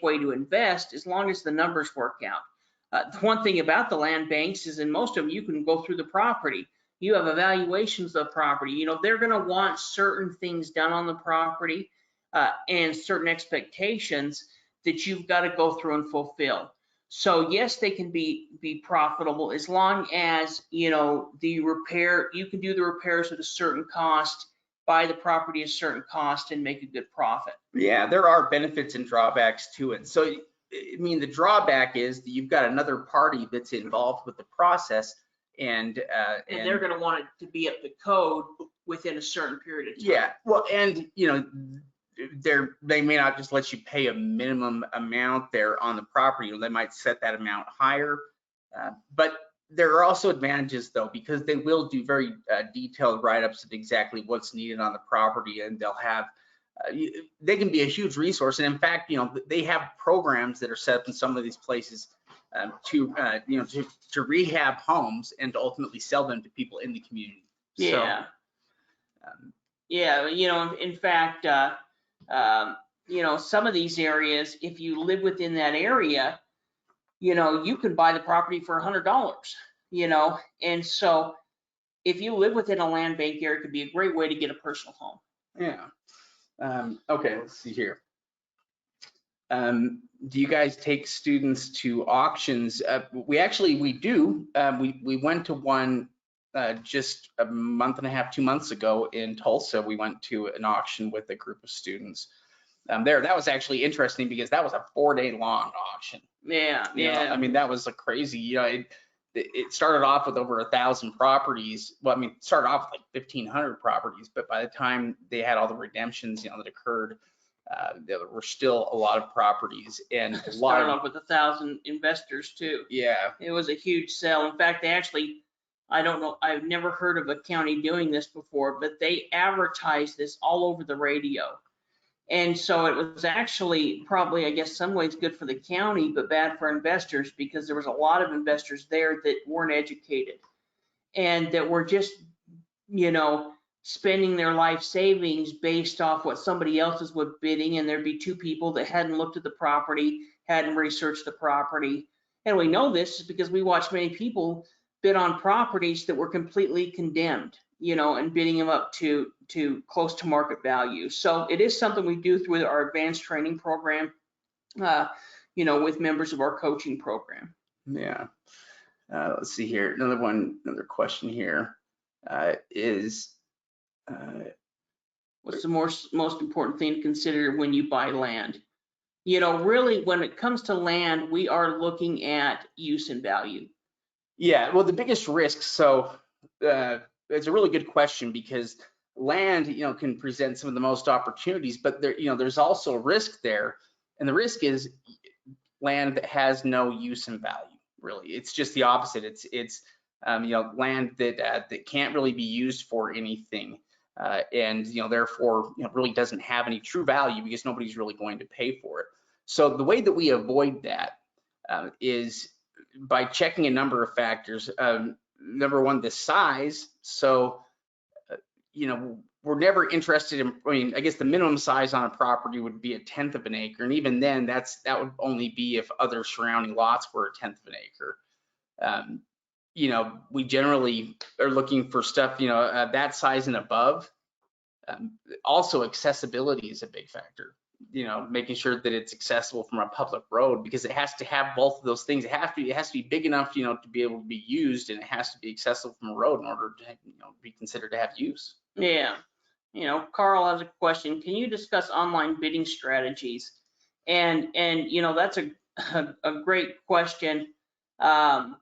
way to invest as long as the numbers work out. The one thing about the land banks is in most of them, you can go through the property. You have evaluations of property. They're going to want certain things done on the property and certain expectations that you've got to go through and fulfill. So yes, they can be profitable as long as the repair, you can do the repairs at a certain cost, buy the property at a certain cost, and make a good profit. Yeah, there are benefits and drawbacks to it. So the drawback is that you've got another party that's involved with the process, and they're going to want it to be up to code within a certain period of time. Yeah, well, and they may not just let you pay a minimum amount there on the property. They might set that amount higher, but there are also advantages though, because they will do very detailed write-ups of exactly what's needed on the property, and they'll have they can be a huge resource. And in fact, they have programs that are set up in some of these places to rehab homes and to ultimately sell them to people in the community. Yeah. So, in fact, some of these areas, if you live within that area, you can buy the property for $100, and so if you live within a land bank area, it could be a great way to get a personal home. Yeah. Okay, let's see here. Do you guys take students to auctions? We do. We went to one just a month and a half, 2 months ago in Tulsa. We went to an auction with a group of students there. That was actually interesting because that was a 4-day long auction. Yeah. That was a crazy, it started off with over 1,000 properties. Well, it started off with like 1,500 properties, but by the time they had all the redemptions, that occurred, there were still a lot of properties, and a lot started off with 1,000 investors too. Yeah. It was a huge sale. In fact, they actually, I don't know, I've never heard of a county doing this before, but they advertised this all over the radio. And so it was actually probably, I guess, some ways good for the county, but bad for investors, because there was a lot of investors there that weren't educated and that were just, spending their life savings based off what somebody else was bidding. And there'd be two people that hadn't looked at the property, hadn't researched the property. And we know this because we watch many people bid on properties that were completely condemned, and bidding them up to close to market value. So it is something we do through our advanced training program, with members of our coaching program. Yeah. Let's see here. Another question here is, what's the most important thing to consider when you buy land? Really, when it comes to land, we are looking at use and value. Yeah, well, the biggest risk, so it's a really good question, because land, can present some of the most opportunities, but there's also a risk there. And the risk is land that has no use and value, really. It's just the opposite. It's land that can't really be used for anything. And therefore really doesn't have any true value, because nobody's really going to pay for it. So the way that we avoid that is by checking a number of factors. Number one, the size. So we're never interested in, I guess the minimum size on a property would be 1/10 of an acre, and even then that would only be if other surrounding lots were 1/10 of an acre. We generally are looking for stuff, that size and above. Also, accessibility is a big factor. Making sure that it's accessible from a public road, because it has to have both of those things. It has to be big enough, to be able to be used, and it has to be accessible from a road in order to, be considered to have use. Yeah. Carl has a question. Can you discuss online bidding strategies? And that's a great question. And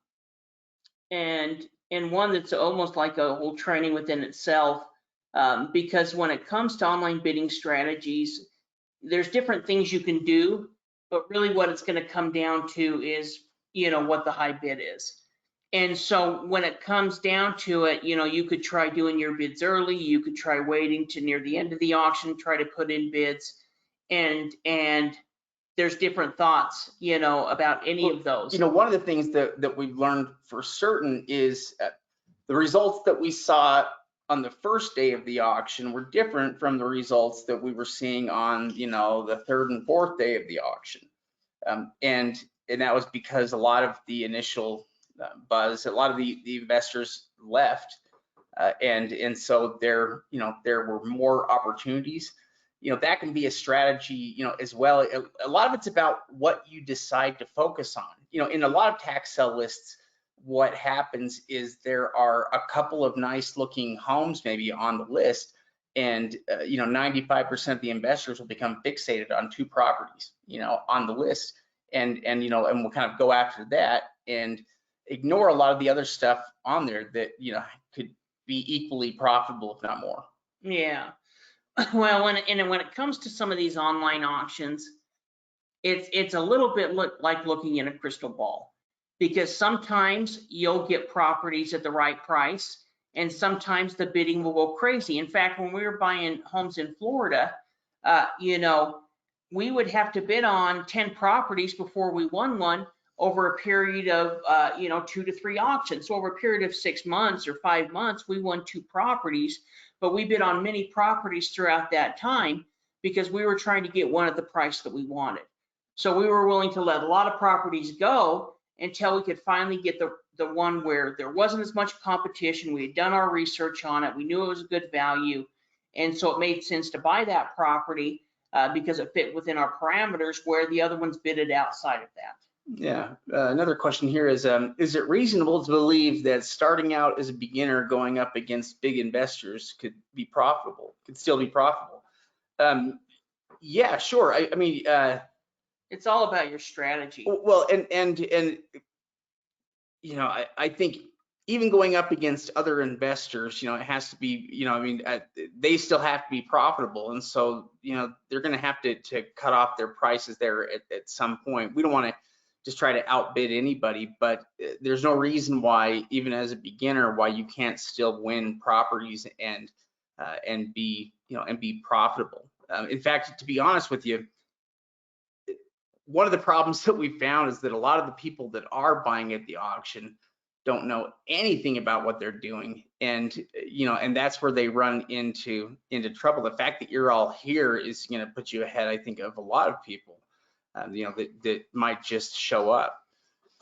one that's almost like a whole training within itself, because when it comes to online bidding strategies, there's different things you can do, but really what it's going to come down to is, what the high bid is. And so when it comes down to it, you could try doing your bids early, you could try waiting to near the end of the auction, try to put in bids, and there's different thoughts, about any of those. One of the things that we've learned for certain is the results that we saw on the first day of the auction were different from the results that we were seeing on, the third and fourth day of the auction. And that was because a lot of the initial buzz, a lot of the investors left, and so there were more opportunities. That can be a strategy, as well. A lot of it's about what you decide to focus on. In a lot of tax sale lists, what happens is there are a couple of nice looking homes maybe on the list, and 95% of the investors will become fixated on 2 properties, on the list, and we'll kind of go after that and ignore a lot of the other stuff on there that could be equally profitable, if not more. Yeah. Well, when it comes to some of these online auctions, it's a little bit like looking in a crystal ball, because sometimes you'll get properties at the right price, and sometimes the bidding will go crazy. In fact, when we were buying homes in Florida, we would have to bid on 10 properties before we won one over a period of 2 to 3 auctions. So over a period of 6 months or 5 months, we won 2 properties, but we bid on many properties throughout that time because we were trying to get one at the price that we wanted. So we were willing to let a lot of properties go until we could finally get the one where there wasn't as much competition. We had done our research on it. We knew it was a good value. And so it made sense to buy that property because it fit within our parameters, where the other ones bidded outside of that. Yeah. Another question here is it reasonable to believe that starting out as a beginner going up against big investors could still be profitable? Yeah, sure. I mean, it's all about your strategy. Well, and I think even going up against other investors, it has to be, they still have to be profitable. And so, they're going to have to cut off their prices there at some point. We don't want to just try to outbid anybody, but there's no reason why, even as a beginner, why you can't still win properties and be profitable. In fact, to be honest with you, one of the problems that we found is that a lot of the people that are buying at the auction don't know anything about what they're doing, and that's where they run into trouble. The fact that you're all here is going to put you ahead, I think, of a lot of people, that might just show up.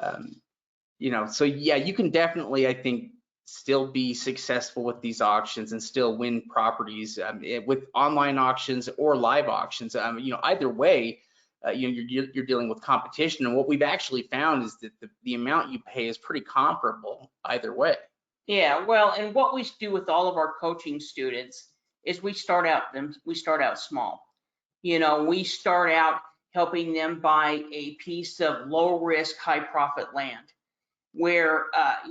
So yeah, you can definitely, I think, still be successful with these auctions and still win properties with online auctions or live auctions. Either way, you're dealing with competition, and what we've actually found is that the amount you pay is pretty comparable either way. Yeah, well, and what we do with all of our coaching students is we start out small. We start out helping them buy a piece of low risk, high profit land where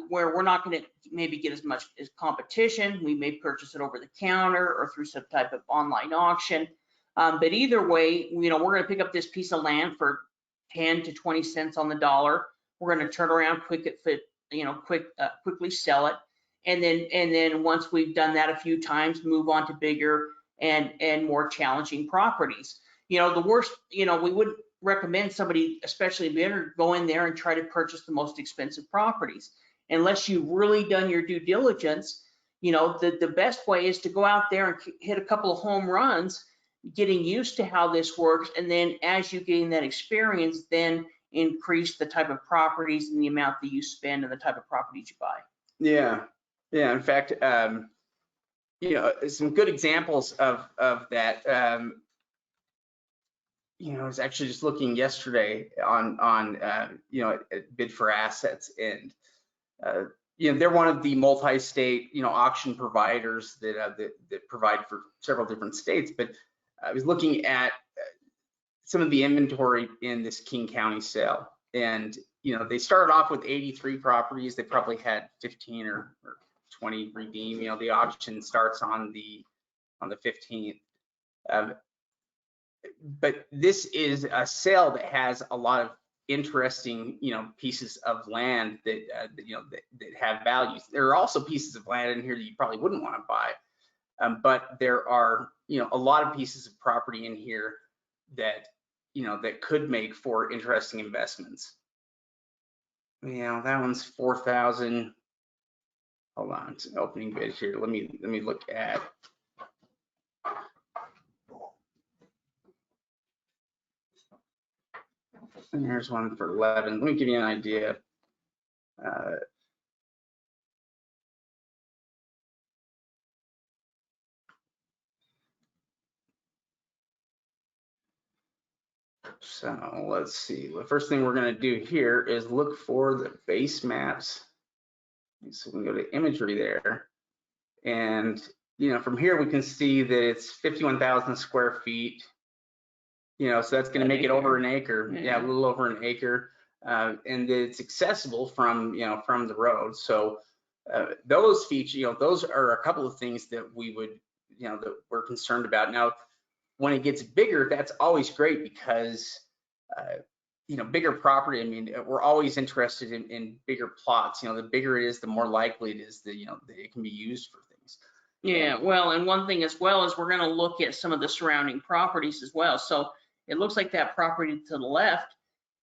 we're not going to maybe get as much as competition. We may purchase it over the counter or through some type of online auction. But either way, we're going to pick up this piece of land for 10 to 20 cents on the dollar. We're going to turn around quickly sell it. And then once we've done that a few times, move on to bigger and more challenging properties. The worst, we wouldn't recommend somebody, especially a beginner, go in there and try to purchase the most expensive properties. Unless you've really done your due diligence, the best way is to go out there and hit a couple of home runs, getting used to how this works, and then as you gain that experience, then increase the type of properties and the amount that you spend and the type of properties you buy. Yeah. In fact, some good examples of that. I was actually just looking yesterday on at Bid for Assets, and they're one of the multi-state auction providers that provide for several different states. But I was looking at some of the inventory in this King County sale, and they started off with 83 properties. They probably had 15 or 20 redeem. The auction starts on the 15th. But this is a sale that has a lot of interesting pieces of land that that have values. There are also pieces of land in here that you probably wouldn't want to buy, but there are a lot of pieces of property in here that that could make for interesting investments. That one's 4,000. Hold on, it's an opening bid here. Let me look at. And here's one for 11. Let me give you an idea. So let's see. The first thing we're going to do here is look for the base maps. So we can go to imagery there, and from here we can see that it's 51,000 square feet. So that's going to make it over an acre. Yeah, a little over an acre, and it's accessible from from the road. So those features, those are a couple of things that we would that we're concerned about. Now, when it gets bigger, that's always great because bigger property. I mean, we're always interested in bigger plots. The bigger it is, the more likely it is that that it can be used for things. Yeah, well, and one thing as well is we're going to look at some of the surrounding properties as well. So it looks like that property to the left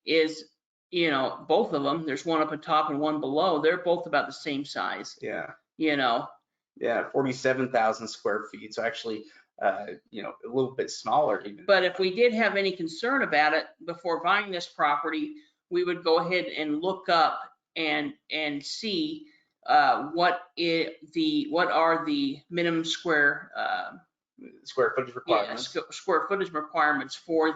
is, both of them. There's one up at top and one below. They're both about the same size. Yeah. Yeah, 47,000 square feet. So actually, a little bit smaller even. But if we did have any concern about it before buying this property, we would go ahead and look up and see what are the minimum square footage requirements. Square footage requirements for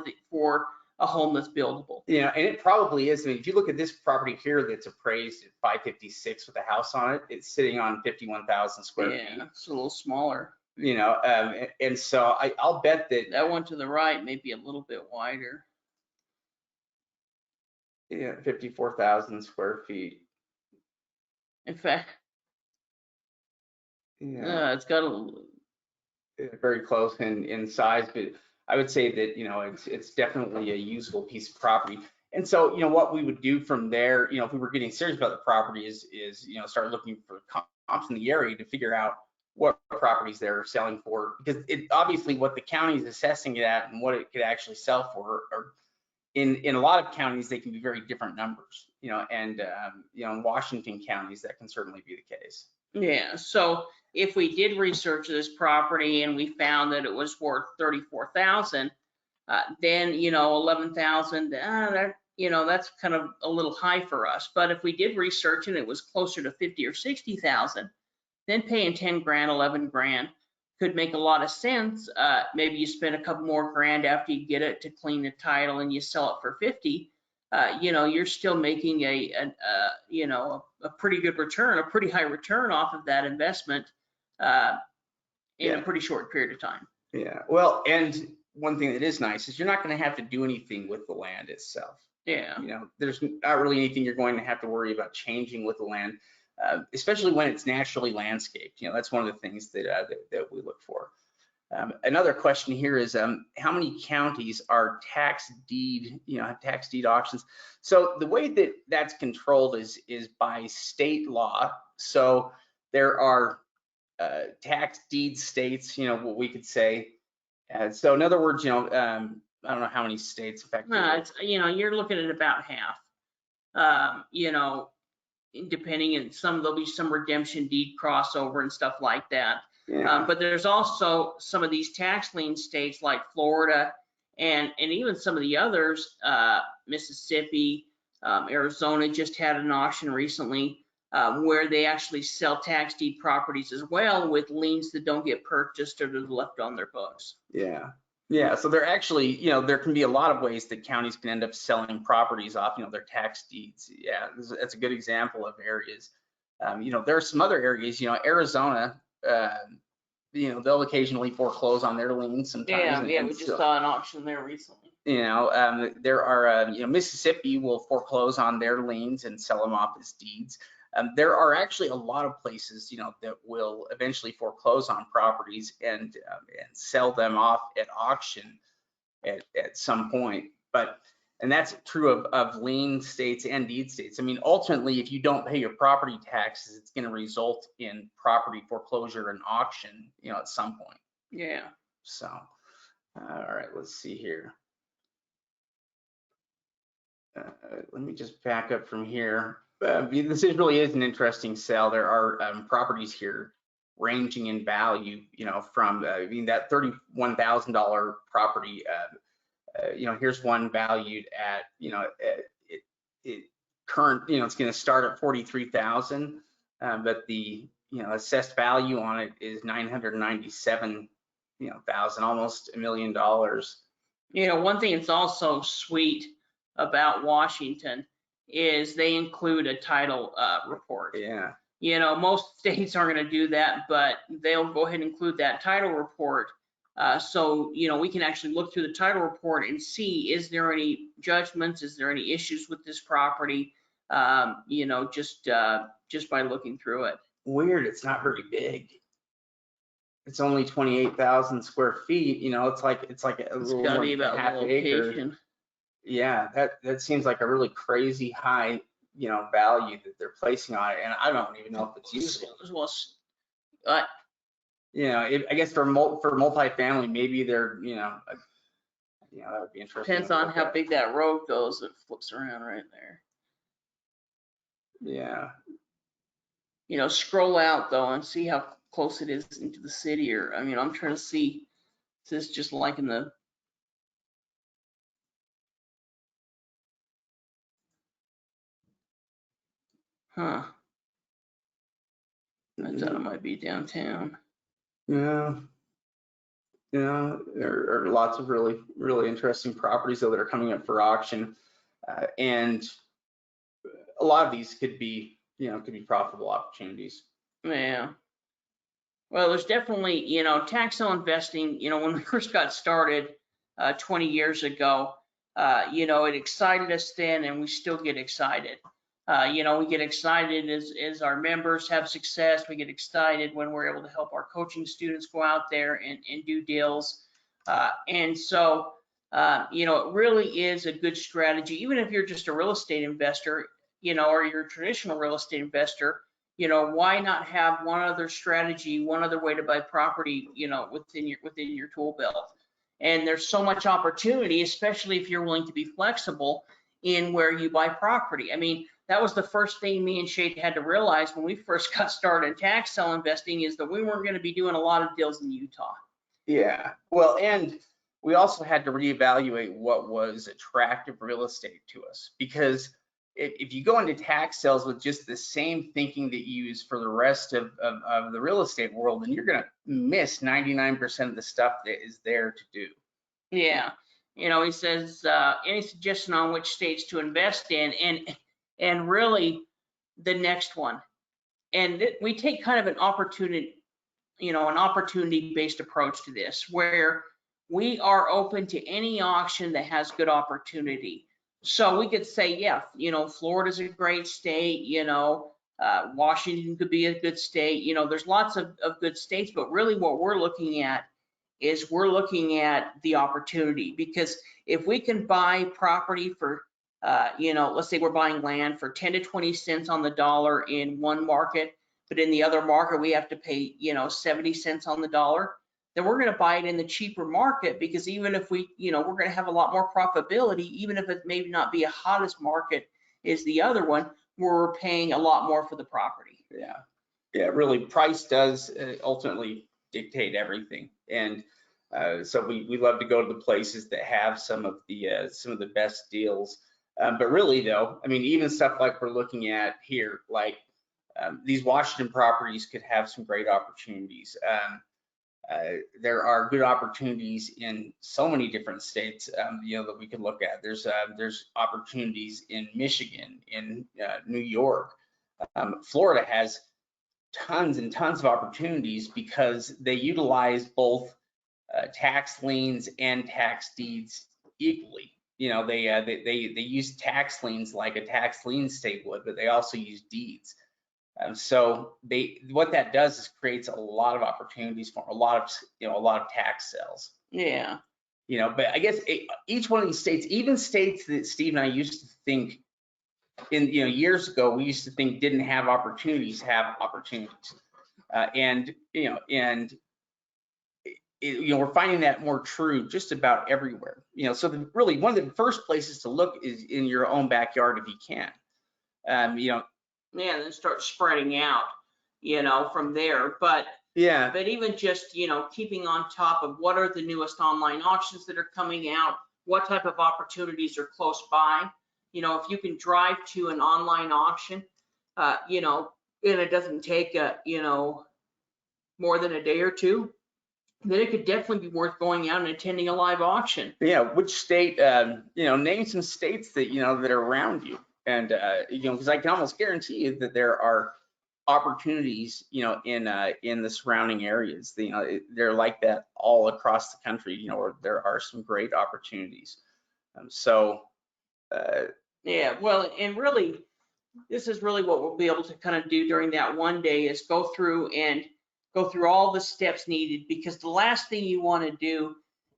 a home that's buildable. And it probably is. I mean, if you look at this property here that's appraised at 556 with a house on it, it's sitting on 51,000 square feet. Yeah, it's a little smaller. And so I'll bet that one to the right may be a little bit wider. Yeah, 54,000 square feet. In fact, it's got very close in size, but I would say that it's definitely a usable piece of property. And so what we would do from there, if we were getting serious about the property, is start looking for comps in the area to figure out what properties they're selling for, because it obviously what the county is assessing it at and what it could actually sell for are in a lot of counties they can be very different numbers, and in Washington counties that can certainly be the case. Yeah, so if we did research this property and we found that it was worth 34,000, then 11,000, that's kind of a little high for us. But if we did research and it was closer to 50 or 60,000, then paying 10 grand, 11 grand could make a lot of sense. Maybe you spend a couple more grand after you get it to clean the title and you sell it for 50. You're still making a pretty good return, a pretty high return off of that investment in a pretty short period of time. Yeah, well, and one thing that is nice is you're not going to have to do anything with the land itself. Yeah. There's not really anything you're going to have to worry about changing with the land. Especially when it's naturally landscaped. That's one of the things that we look for. Another question here is how many counties are tax deed auctions? So the way that that's controlled is by state law. So there are tax deed states, what we could say. So in other words, I don't know how many states effectively. No, it's, you're looking at about half. Depending on there'll be some redemption deed crossover and stuff like that. Yeah. But there's also some of these tax lien states like Florida and even some of the others, Mississippi, Arizona just had an auction recently. where they actually sell tax deed properties as well with liens that don't get purchased or that are left on their books. Yeah. Yeah, so there actually, there can be a lot of ways that counties can end up selling properties off, their tax deeds. Yeah, that's a good example of areas. There are some other areas, Arizona, they'll occasionally foreclose on their liens sometimes. Yeah, we just saw an auction there recently. There are, Mississippi will foreclose on their liens and sell them off as deeds. There are actually a lot of places, that will eventually foreclose on properties and sell them off at auction at some point. And that's true of lien states and deed states. I mean, ultimately, if you don't pay your property taxes, it's going to result in property foreclosure and auction, at some point. Yeah. So, all right, let's see here. Let me just back up from here. This really is an interesting sale. There are properties here ranging in value, from that $31,000 property. Here's one valued at, current, it's going to start at 43,000, but the assessed value on it is 997,000, almost $1 million. One thing that's also sweet about Washington is they include a title report. Yeah. Most states aren't going to do that, but they'll go ahead and include that title report. So we can actually look through the title report and see, is there any judgments? Is there any issues with this property? Just by looking through it. Weird, it's not very big. It's only 28,000 square feet. It's like a little more than half acre. Yeah, that seems like a really crazy high, value that they're placing on it, and I don't even know if it's useful. I guess for multifamily, maybe they're, that would be interesting. Depends on how big that road goes. It flips around right there. Yeah. Scroll out though and see how close it is into the city. Or I'm trying to see. Is this just like in the? Huh. I thought it might be downtown. Yeah. There are lots of really, really interesting properties though that are coming up for auction, and a lot of these could be profitable opportunities. Yeah. Well, there's definitely, tax sale investing. When we first got started 20 years ago, it excited us then, and we still get excited. We get excited as our members have success. We get excited when we're able to help our coaching students go out there and do deals. And so, it really is a good strategy, even if you're just a real estate investor, or you're a traditional real estate investor. Why not have one other strategy, one other way to buy property, within your tool belt? And there's so much opportunity, especially if you're willing to be flexible in where you buy property. I mean, that was the first thing me and Shade had to realize when we first got started in tax sale investing, is that we weren't going to be doing a lot of deals in Utah. Yeah, well, and we also had to reevaluate what was attractive real estate to us, because if you go into tax sales with just the same thinking that you use for the rest of the real estate world, then you're going to miss 99% of the stuff that is there to do. Yeah. He says, any suggestion on which states to invest in, and really the next one. And we take kind of an opportunity-based approach to this, where we are open to any auction that has good opportunity. So we could say, yeah, Florida's a great state, Washington could be a good state. There's lots of good states, but really what we're looking at is the opportunity. Because if we can buy property for, let's say we're buying land for 10 to 20 cents on the dollar in one market, but in the other market we have to pay, 70 cents on the dollar, then we're going to buy it in the cheaper market, because even if we're going to have a lot more profitability, even if it may not be a hottest market is the other one, we're paying a lot more for the property. Yeah, really, price does ultimately dictate everything. And so we love to go to the places that have some of the best deals. But really though, I mean, even stuff like we're looking at here, like these Washington properties could have some great opportunities. There are good opportunities in so many different states, that we could look at. There's opportunities in Michigan, in New York. Florida has tons and tons of opportunities because they utilize both tax liens and tax deeds equally. They use tax liens like a tax lien state would, but they also use deeds. So what that does is creates a lot of opportunities for a lot of tax sales. Yeah. But I guess each one of these states, even states that Steve and I used to think years ago, we used to think didn't have opportunities, have opportunities. We're finding that more true just about everywhere. So really one of the first places to look is in your own backyard if you can. Yeah, then start spreading out, from there. But yeah, but even just, keeping on top of what are the newest online auctions that are coming out, what type of opportunities are close by. If you can drive to an online auction, and it doesn't take more than a day or two, then it could definitely be worth going out and attending a live auction. Yeah, which state, name some states that, that are around you. And, because I can almost guarantee you that there are opportunities, in the surrounding areas. They're like that all across the country, where there are some great opportunities. Yeah, well, and really, this is really what we'll be able to kind of do during that one day is go through all the steps needed, because the last thing you want to do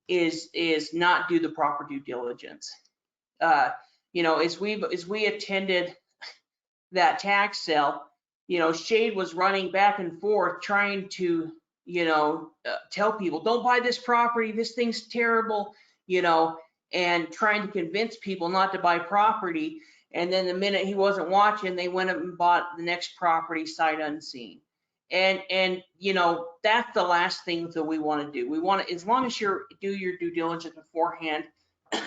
is not do the proper due diligence. As we attended that tax sale, Shade was running back and forth trying to, tell people, don't buy this property, this thing's terrible, and trying to convince people not to buy property. And then the minute he wasn't watching, they went up and bought the next property sight unseen. And that's the last thing that we want to do. We want to, as long as you do your due diligence beforehand,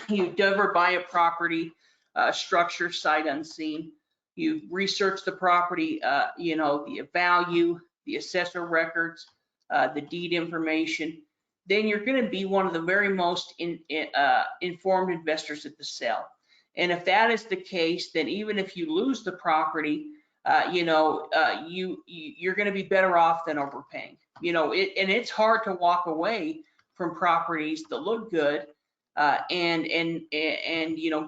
you never buy a property structure sight unseen. You research the property, the value, the assessor records, the deed information. Then you're going to be one of the very most informed investors at the sale. And if that is the case, then even if you lose the property, you're going to be better off than overpaying. And it's hard to walk away from properties that look good, and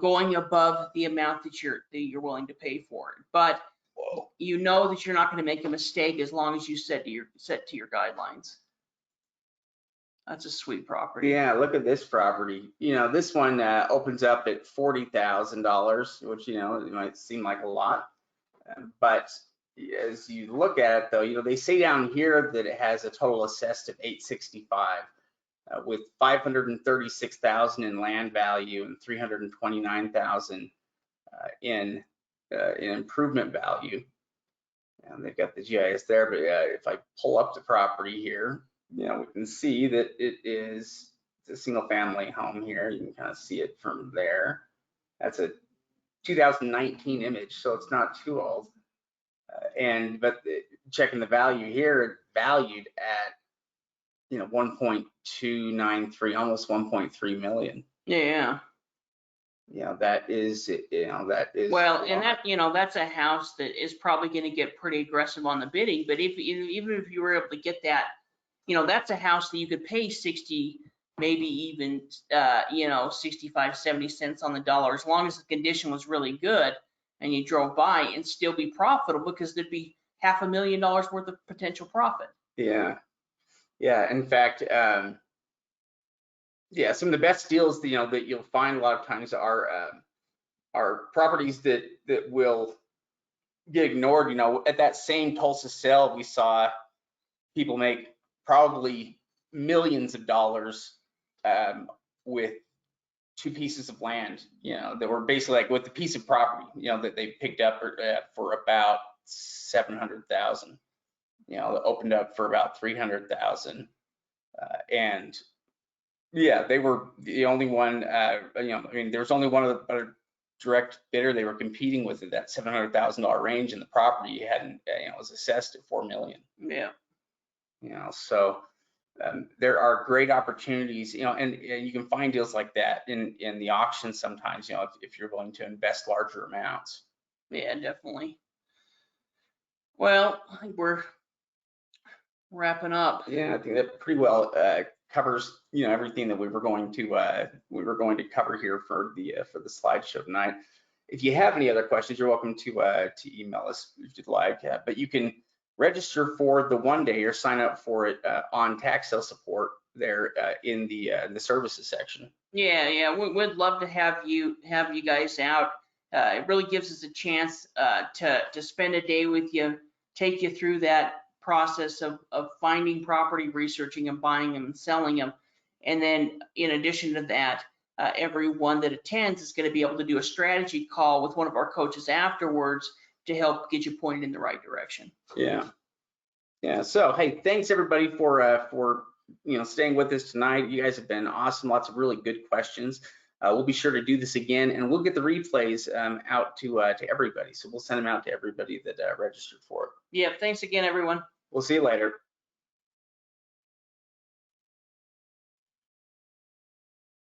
going above the amount that you're willing to pay for it. But that you're not going to make a mistake as long as you set to your guidelines. That's a sweet property. Yeah, look at this property. This one opens up at $40,000, which it might seem like a lot, but as you look at it, though, they say down here that it has a total assessed of $865, with $536,000 in land value and $329,000 in improvement value. And they've got the GIS there, but if I pull up the property here, we can see that it's a single family home here. You can kind of see it from there. That's a 2019 image, so it's not too old. But checking the value here, it's valued at 1.293, almost 1.3 million. Yeah. That is well, and that's a house that is probably going to get pretty aggressive on the bidding. But even if you were able to get that, that's a house that you could pay 60, maybe even 65, 70 cents on the dollar, as long as the condition was really good and you drove by, and still be profitable, because there'd be $500,000 worth of potential profit. Yeah. In fact, some of the best deals that you'll find a lot of times are properties that will get ignored. At that same Tulsa sale, we saw people make probably millions of dollars with two pieces of land, that were basically like with the piece of property, that they picked up for about $700,000. That opened up for about $300,000, and they were the only one. There was only one other direct bidder they were competing with at that $700,000 range, and the property hadn't, was assessed at $4 million. Yeah. So there are great opportunities, and you can find deals like that in the auction sometimes, if you're willing to invest larger amounts. Yeah, definitely. Well, I think we're wrapping up. Yeah, I think that pretty well covers, everything that we were going to cover here for the slideshow tonight. If you have any other questions, you're welcome to email us if you'd like. But you can register for the one day or sign up for it on tax sale support there in the services section. Yeah, we'd love to have you guys out. It really gives us a chance to spend a day with you, take you through that process of finding property, researching and buying them and selling them. And then in addition to that, everyone that attends is going to be able to do a strategy call with one of our coaches afterwards to help get you pointed in the right direction. Yeah. So, hey, thanks everybody for staying with us tonight. You guys have been awesome. Lots of really good questions. We'll be sure to do this again, and we'll get the replays out to everybody. So we'll send them out to everybody that registered for it. Yeah, thanks again, everyone. We'll see you later.